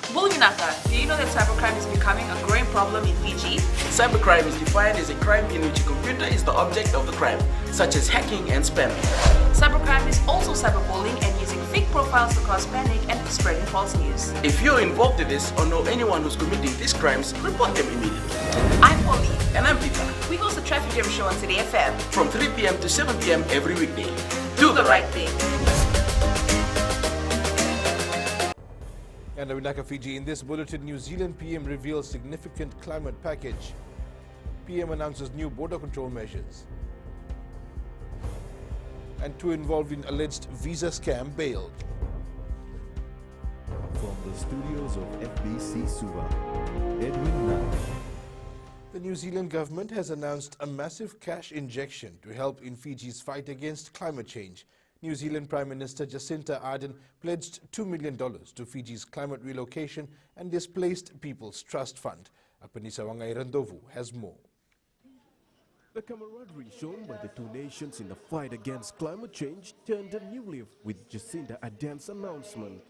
Bulunaka, do you know that cybercrime is becoming a growing problem in Fiji? Cybercrime is defined as a crime in which a computer is the object of the crime, such as hacking and spamming. Cybercrime is also cyberbullying and using fake profiles to cause panic and spreading false news. If you're involved in this or know anyone who's committing these crimes, report them immediately. I'm Polly. And I'm Peter. We host the Traffic Jam Show on City FM. From 3 p.m. to 7 p.m. every weekday. Do the right thing. And Winaka Fiji, in this bulletin, New Zealand PM reveals significant climate package. PM announces new border control measures. And two involved in alleged visa scam bailed. From the studios of FBC Suva, Edwin Nash. The New Zealand government has announced a massive cash injection to help in Fiji's fight against climate change. New Zealand Prime Minister Jacinda Ardern pledged $2 million to Fiji's climate relocation and displaced people's trust fund. Apanisa Wangairandovu has more. The camaraderie shown by the two nations in the fight against climate change turned a new leaf with Jacinda Ardern's announcement.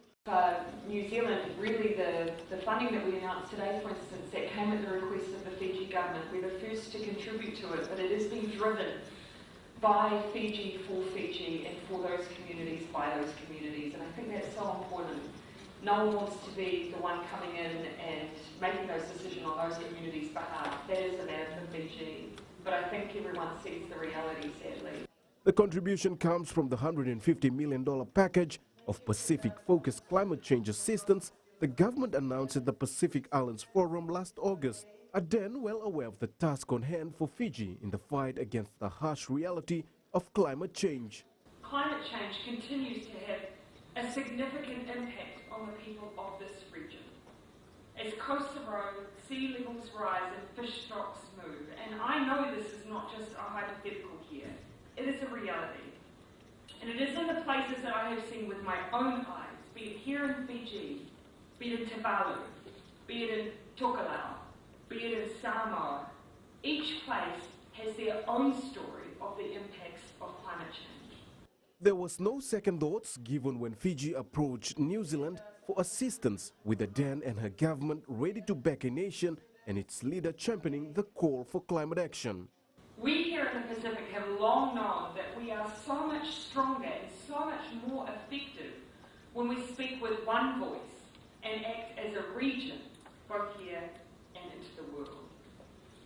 New Zealand, really the funding that we announced today, for instance, that came at the request of the Fiji government. We're the first to contribute to it, but it is being driven by Fiji, for Fiji, and for those communities, by those communities. And I think that's so important. No one wants to be the one coming in and making those decisions on those communities' behalf. That is a matter for Fiji. But I think everyone sees the reality, sadly. The contribution comes from the $150 million package of Pacific-focused climate change assistance the government announced at the Pacific Islands Forum last August. Ardern, well aware of the task on hand for Fiji in the fight against the harsh reality of climate change. Climate change continues to have a significant impact on the people of this region. As coasts erode, sea levels rise and fish stocks move. And I know this is not just a hypothetical here. It is a reality. And it is in the places that I have seen with my own eyes, be it here in Fiji, be it in Tuvalu, be it in Tokelau, be it in Samoa. Each place has their own story of the impacts of climate change. There was no second thoughts given when Fiji approached New Zealand for assistance, with Ardern and her government ready to back a nation and its leader championing the call for climate action. We here in the Pacific have long known that we are so much stronger and so much more effective when we speak with one voice and act as a region, both here and into the world.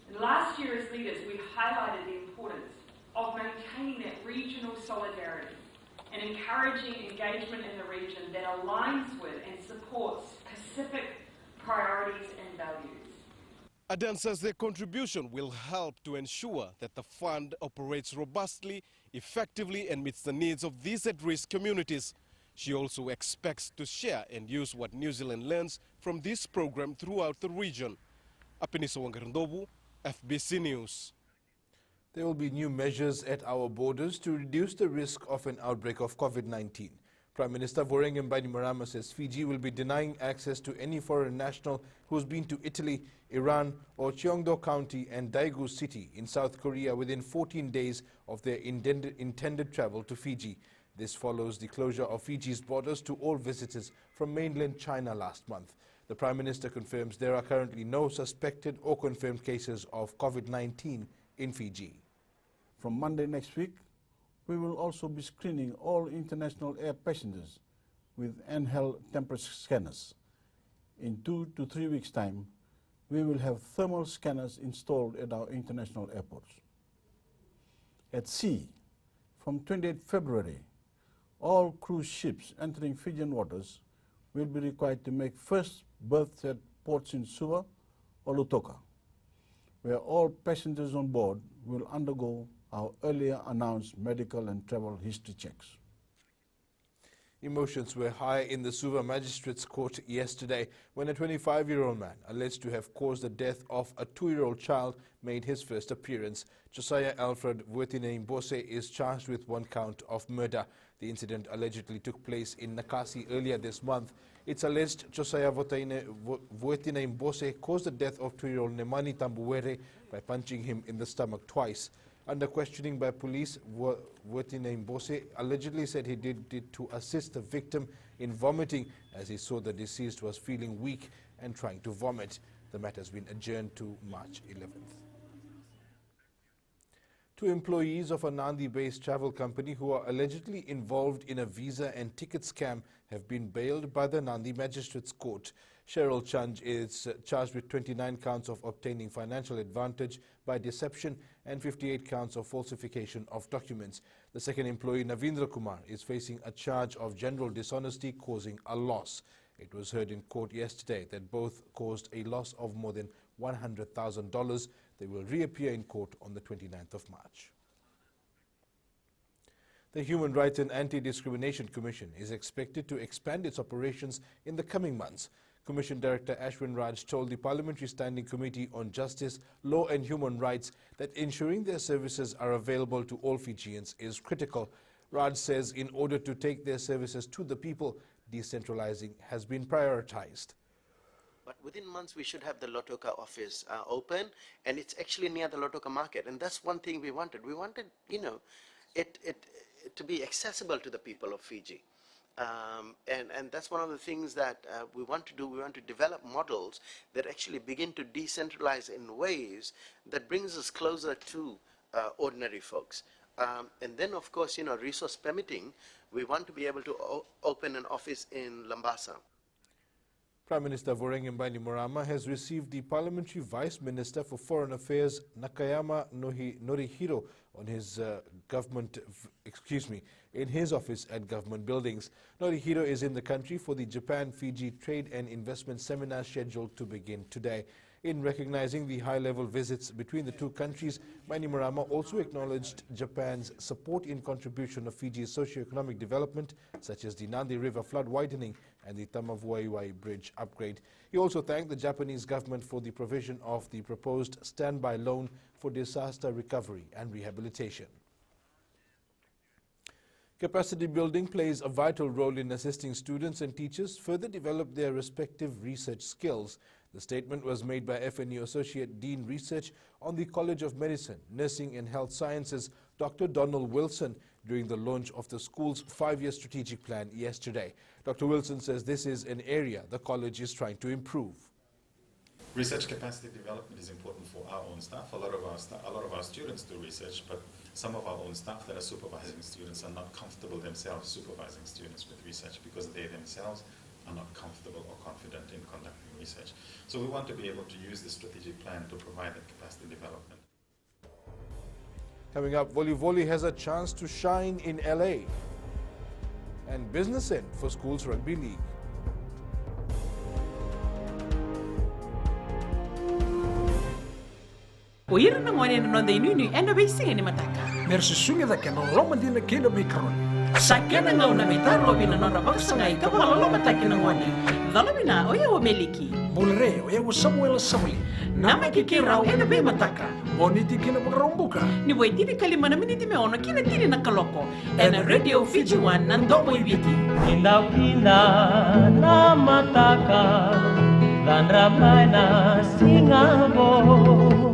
And last year as leaders, we highlighted the importance of maintaining that regional solidarity and encouraging engagement in the region that aligns with and supports Pacific priorities and values. Ardern says their contribution will help to ensure that the fund operates robustly, effectively, and meets the needs of these at-risk communities. She also expects to share and use what New Zealand learns from this program throughout the region. Apiniso Wangarandobu, FBC News. There will be new measures at our borders to reduce the risk of an outbreak of COVID-19. Prime Minister Voreqe Bainimarama says Fiji will be denying access to any foreign national who's been to Italy, Iran or Cheongdo County and Daegu City in South Korea within 14 days of their intended travel to Fiji. This follows the closure of Fiji's borders to all visitors from mainland China last month. The Prime Minister confirms there are currently no suspected or confirmed cases of COVID-19 in Fiji. From Monday next week, we will also be screening all international air passengers with handheld temperature scanners. In 2 to 3 weeks' time, we will have thermal scanners installed at our international airports. At sea, from 28 February, all cruise ships entering Fijian waters will be required to make first berths at ports in Suva or Lutoka, where all passengers on board will undergo our earlier announced medical and travel history checks. Emotions were high in the Suva Magistrates Court yesterday when a 25-year-old man alleged to have caused the death of a 2-year-old child made his first appearance. Josiah Alfred Vuetine-Mbose is charged with 1 count of murder. The incident allegedly took place in Nakasi earlier this month. It's alleged Josiah Vuetine-Mbose caused the death of 2-year-old Nemani Tambuwere by punching him in the stomach twice. Under questioning by police, Vuetine-Mbose allegedly said he did it to assist the victim in vomiting as he saw the deceased was feeling weak and trying to vomit. The matter has been adjourned to March 11th. Two employees of a Nandi-based travel company who are allegedly involved in a visa and ticket scam have been bailed by the Nandi Magistrates Court. Cheryl Chanj is charged with 29 counts of obtaining financial advantage by deception and 58 counts of falsification of documents. The second employee, Navindra Kumar, is facing a charge of general dishonesty causing a loss. It was heard in court yesterday that both caused a loss of more than $100,000. They will reappear in court on the 29th of March. The Human Rights and Anti-Discrimination Commission is expected to expand its operations in the coming months. Commission Director Ashwin Raj told the Parliamentary Standing Committee on Justice, Law and Human Rights that ensuring their services are available to all Fijians is critical. Raj says in order to take their services to the people, decentralizing has been prioritized. But within months, we should have the Lautoka office open, and it's actually near the Lautoka market. And that's one thing we wanted. We wanted, it to be accessible to the people of Fiji. And that's one of the things that we want to do. We want to develop models that actually begin to decentralize in ways that brings us closer to ordinary folks. And then, of course, resource permitting, we want to be able to open an office in Lambasa. Prime Minister Voreqe Bainimarama has received the Parliamentary Vice Minister for Foreign Affairs, Nakayama Norihiro, on his in his office at government buildings. Norihiro is in the country for the Japan-Fiji Trade and Investment Seminar scheduled to begin today. In recognizing the high-level visits between the two countries, Bainimarama also acknowledged Japan's support in contribution of Fiji's socio-economic development, such as the Nandi River flood widening and the Tamavuaiwai Bridge upgrade. He also thanked the Japanese government for the provision of the proposed standby loan for disaster recovery and rehabilitation. Capacity building plays a vital role in assisting students and teachers further develop their respective research skills. The statement was made by FNU Associate Dean Research on the College of Medicine, Nursing and Health Sciences, Dr. Donald Wilson, during the launch of the school's 5-year strategic plan yesterday. Dr. Wilson says this is an area the college is trying to improve. Research capacity development is important for our own staff. A lot of our students do research, but some of our own staff that are supervising students are not comfortable themselves supervising students with research because they themselves are not comfortable or confident in conducting research. So we want to be able to use the strategic plan to provide that capacity development. Coming up, Voli has a chance to shine in LA. And Business End for Schools Rugby League. Oira na ngone no de nunu ena be singa ni mataka. Mersi sunga da kena loma dina kena me karon. Sakena ngau na metaro bina no rabaksa ngai ka wala loma taki na ngone. Dala bina oya o meliki. Bulre oya o Samuel Samuli. Nama ki rau ena be mataka. Boniti kena makarombuka. Ni wai tiri kalima na miniti me ono kina tiri na kaloko. Ena Radio Fiji One na ndomo ibiti. Indau kina na mataka. Dan ramai na singabo.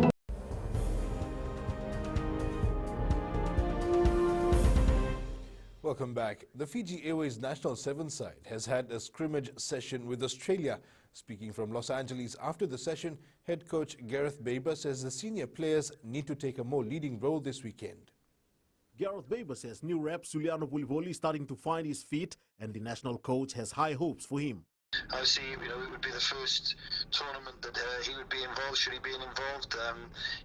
Welcome back. The Fiji Airways National 7 side has had a scrimmage session with Australia. Speaking from Los Angeles after the session, head coach Gareth Baber says the senior players need to take a more leading role this weekend. Gareth Baber says new rep Suliano Vulivoli is starting to find his feet and the national coach has high hopes for him. Obviously, it would be the first tournament that he would be involved, should he be involved.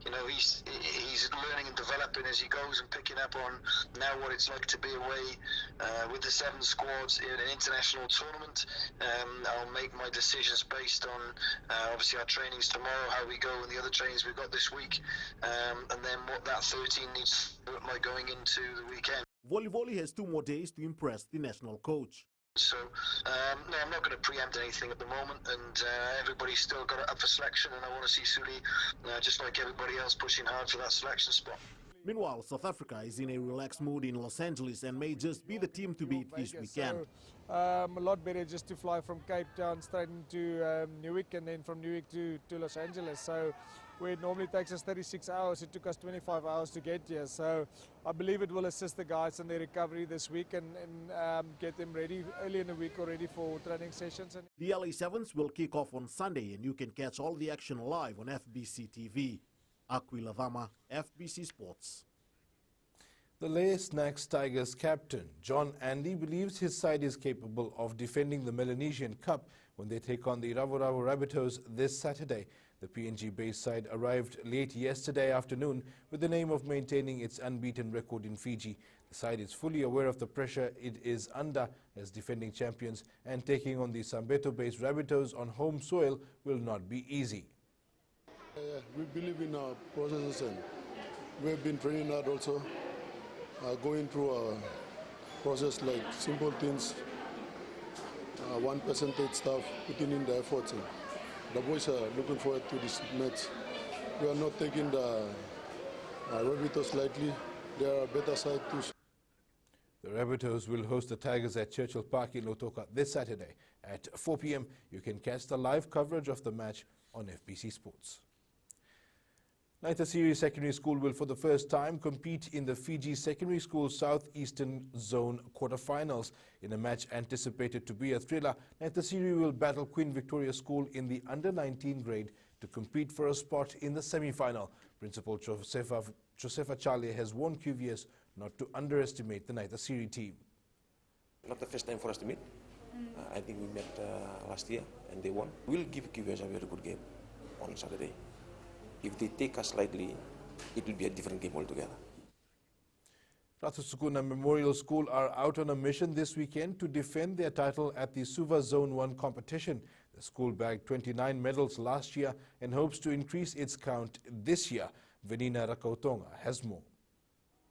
He's learning and developing as he goes and picking up on now what it's like to be away with the 7 squads in an international tournament. I'll make my decisions based on obviously our trainings tomorrow, how we go and the other trainings we've got this week, and then what that 13 needs to look like going into the weekend. Vulivoli has 2 more days to impress the national coach. So, no, I'm not going to preempt anything at the moment, and everybody's still got it up for selection, and I want to see Suli, just like everybody else, pushing hard for that selection spot. Meanwhile, South Africa is in a relaxed mood in Los Angeles and may just be the team to beat this weekend. A lot better just to fly from Cape Town straight into Newark and then from Newark to Los Angeles. So where it normally takes us 36 hours, it took us 25 hours to get here. So I believe it will assist the guys in their recovery this week and get them ready early in the week already for training sessions. The LA Sevens will kick off on Sunday and you can catch all the action live on FBC TV. Aquila Vama, FBC Sports. The Lay Snacks Tigers captain, John Andy, believes his side is capable of defending the Melanesian Cup when they take on the Ravo Ravo Rabbitohs this Saturday. The PNG-based side arrived late yesterday afternoon with the aim of maintaining its unbeaten record in Fiji. The side is fully aware of the pressure it is under as defending champions, and taking on the Sambeto-based Rabbitohs on home soil will not be easy. We believe in our processes and we have been training hard also, going through a process like simple things, 1% stuff, putting in the efforts. And the boys are looking forward to this match. We are not taking the Rabbitohs lightly. They are a better side too. The Rabbitohs will host the Tigers at Churchill Park in Lautoka this Saturday at 4 p.m. You can catch the live coverage of the match on FBC Sports. Naitha Secondary School will for the first time compete in the Fiji Secondary School Southeastern Zone quarterfinals. In a match anticipated to be a thriller, Naitha will battle Queen Victoria School in the under-19 grade to compete for a spot in the semi-final. Principal Josefa Charlie has warned QVS not to underestimate the Naitha team. Not the first time for us to meet. I think we met last year and they won. We'll give QVS a very good game on Saturday. If they take us lightly, it will be a different game altogether. Ratu Sukuna Memorial School are out on a mission this weekend to defend their title at the Suva Zone 1 competition. The school bagged 29 medals last year and hopes to increase its count this year. Venina Rakautonga has more.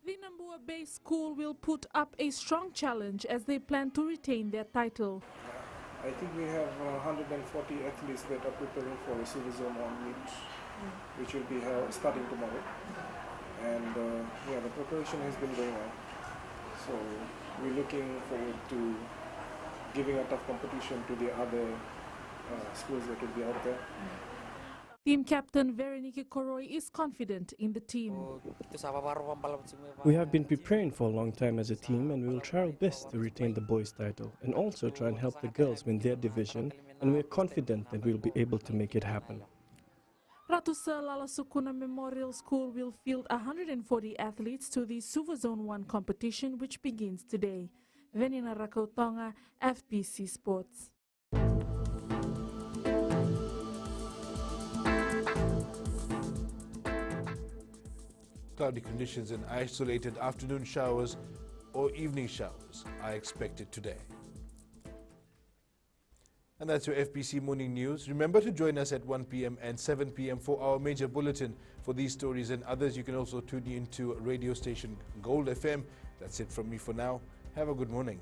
The Nambua-based school will put up a strong challenge as they plan to retain their title. I think we have 140 athletes that are preparing for the Suva Zone 1 meet, which will be held starting tomorrow. And yeah, the preparation has been going on. So we're looking forward to giving a tough competition to the other schools that will be out there. Team captain Veronica Koroi is confident in the team. We have been preparing for a long time as a team and we will try our best to retain the boys' title and also try and help the girls win their division, and we are confident that we will be able to make it happen. Ratu Lala Sukuna Memorial School will field 140 athletes to the Suva Zone 1 competition, which begins today. Venina Rakautonga, FBC Sports. Cloudy conditions and isolated afternoon showers or evening showers are expected today. And that's your FBC Morning News. Remember to join us at 1 p.m. and 7 p.m. for our major bulletin. For these stories and others, you can also tune in to radio station Gold FM. That's it from me for now. Have a good morning.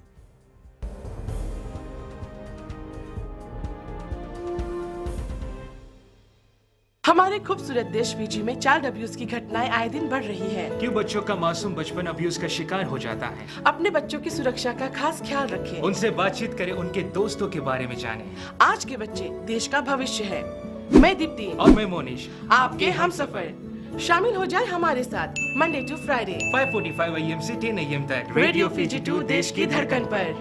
हमारे खूबसूरत देश Fiji में child abuse की घटनाएं आए दिन बढ़ रही हैं। क्यों बच्चों का मासूम बचपन अब्यूज का शिकार हो जाता है? अपने बच्चों की सुरक्षा का खास ख्याल रखें। उनसे बातचीत करें, उनके दोस्तों के बारे में जानें। आज के बच्चे देश का भविष्य है। मैं दीप्ति और मैं मोनिश, आपके हमसफर। शामिल हो जाए हमारे साथ मंडे टू फ्राइडे 5:45 AM से 10 AM तक रेडियो फिजी 2 देश की धड़कन पर।